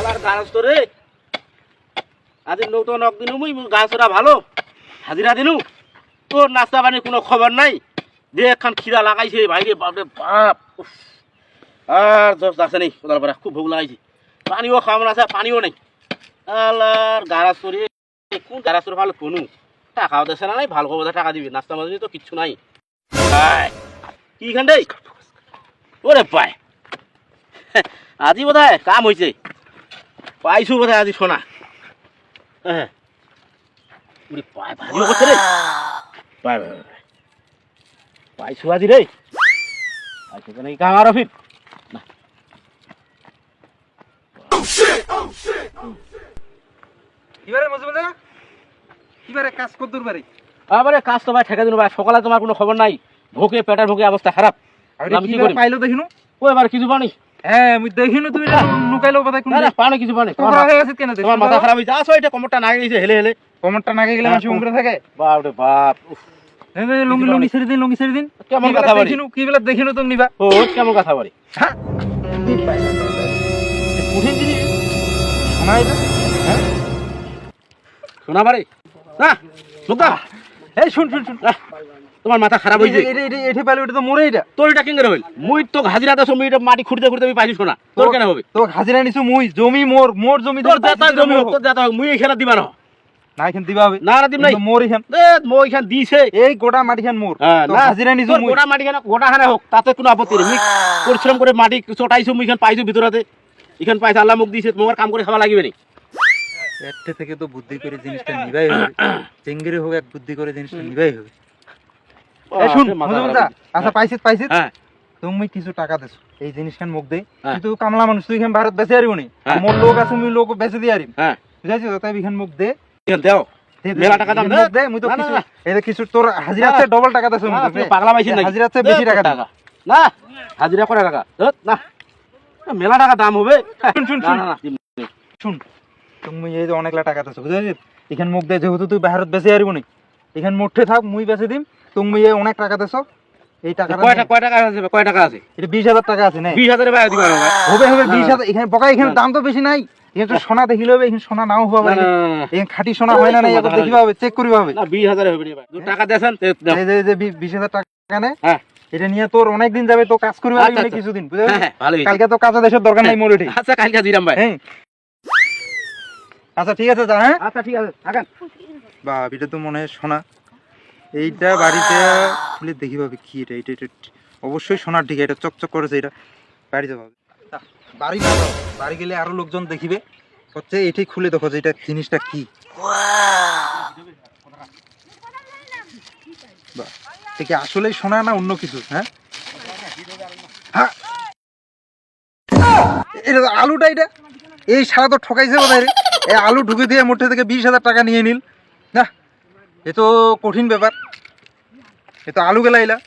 শালার গাছ তো রে আজ নতুন একদিন মুই গাছরা ভালো হাজিরা দিনু তোর নাস্তা পানির কোনো খবর নাই যে একখান খিদা লাগাইছে ভাইরে বাপরে বাপ আর দোষ আছে নেই কোথার পরে খুব ভোগ লাগাইছে পানিও খাওয়ানো আছে পানিও নেই আল্লাহর গাছ তোরে কোন গাছ তোর ভালো কোনো টাকাও দেশে না নাই ভালো খবর টাকা দিবি নাস্তা মাঝে তো কিচ্ছু নাই কি খান রে ওরে পায় আজি বোধ হয় কাম হয়েছে পাইছো বোধ হয় আজি সোনা হ্যাঁ পায় ভালো করছে রে পায় পাইছো আজি রে পাইছো কেন কাম আর ফির এবারে মজুমদার এবারে কাজ কত দূর বাড়ি আবারে কাজ তো ভাই ঠেকা দিন ভাই সকালে তোমার কোনো খবর নাই ভোকে পেটার ভোকে অবস্থা খারাপ আমি কি করে পাইলো দেখিনু ও এবার কিছু পানি হ্যাঁ আমি দেখিনু তুমি নুকাইলো কথা কোন না পানি কিছু পানি তোমরা হয়ে গেছে কেন তোমার মাথা খারাপ হইছে আসো এটা কমরটা নাগে গেছে হেলে হেলে কমেন্টটা নাগে গেলে মানুষ উমরে থাকে বাপ রে বাপ এই লুঙ্গি লুঙ্গি ছেড়ে দিন কেমন কথা বলি দেখিনু কি বেলা দেখিনু তুমি নিবা ও কেমন কথা বলি হ্যাঁ কঠিন জিনিস শোনা এটা হ্যাঁ শোনা পারে না মুক্তা এই শুন তোমার মাথা খারাপ হইছে এঠে পাইলো এটা তো মরে এটা তোর এটা কেন হইল মুই তো হাজিরা দেছো মুই এটা মাটি খুঁড়তে খুঁড়তে আমি পাইছি শোনা তোর কেন হবে তো হাজিরা নিছু মুই জমি মোর জমি তোর দাতা জমি হোক তোর দাতা হোক মুই এখানে দিবা না না এখান দিবা হবে না দিম নাই মোর এখান এ মই এখান দিছে এই গোটা মাটি খান মোর তো হাজিরা নিছু মুই গোটা মাটি খান গোটা খানে হোক তাতে কোনো আপত্তি নেই মুই পরিশ্রম করে মাটি চটাইছো মুই এখান পাইছো ভিতরাতে এখান পাইছে আল্লাহ মুখ দিছে তোমার কাম করে খাওয়া লাগবে নি একটা থেকে তো বুদ্ধি করে জিনিসটা নিবাই হবে চেঙ্গিরে হোক এক বুদ্ধি করে জিনিসটা নিবাই হবে এই শুন মজুমদার আচ্ছা পাইছিস হ্যাঁ তুমি কিছু টাকা দেছো এই জিনিসখান মুখ দেই কিন্তু কামলা মানুষ তুই এখান ভারত বেচে আরিবনি মোর লোক আছে মুই লোক বেচে দি আরিম হ্যাঁ বুঝাইছো তাই এখান মুখ দে এখান দাও মেলা টাকা দাম দে মুই তো কিছু এই কিছু তোর হাজিরা আছে ডবল টাকা দেছো মুই তুমি পাগলা পাইছিস নাকি হাজিরা আছে বেশি টাকা দে না হাজিরা করে টাকা না মেলা টাকা দাম হবে শুন তুমি এই যে অনেকলা টাকা দেছো বুঝাইছিস এখান মুখ দে যেহেতু তুই ভারত বেচে আরিবনি এখান মুঠে থাক মুই বেচে দিম তুমি এই অনেক টাকা দেছো এই টাকাটা কয় টাকা আছে এটা 20000 টাকা আছে না 20000 এর বাইরে দিবা না হবে 20000 এখানে বকা এখানে দাম তো বেশি নাই এখানে তো সোনা দেখিলে হবে এখানে সোনা নাও হবে এখানে খাঁটি সোনা হয় না না এটা দেখিবা হবে চেক করিবা হবে না 20000 হবে নি ভাই টাকা দেন এই যে 20000 টাকা নে হ্যাঁ এটা নিয়ে তোর অনেক দিন যাবে তো কাজ করবে আর কিছুদিন বুঝলি হ্যাঁ ভালোই কালকে তো কাজে দেশের দরকার নাই মোর এটি আচ্ছা কালকে দিরাম ভাই হ্যাঁ আচ্ছা ঠিক আছে যা হ্যাঁ আচ্ছা ঠিক আছে থাকেন বা এটা তো মনে হয় সোনা এইটা বাড়িতে খুলে দেখি পাবে কি এটা এটা অবশ্যই সোনার ঠিক এটা চকচক করেছে এটা বাড়িতে পাবে বাড়ি না যাও বাড়ি গেলে আরো লোকজন দেখিবে হচ্ছে এটাই খুলে দেখো যে এটা জিনিসটা কি এটা আসলেই সোনা না অন্য কিছু হ্যাঁ এটা আলুটা এটা এই সারা তো ঠকাইছে বোধহয় এই আলু ঢুকে দিয়ে মোটে থেকে 20000 টাকা নিয়ে নিল না এ তো কঠিন ব্যাপার এ তো আলু গেলাইলা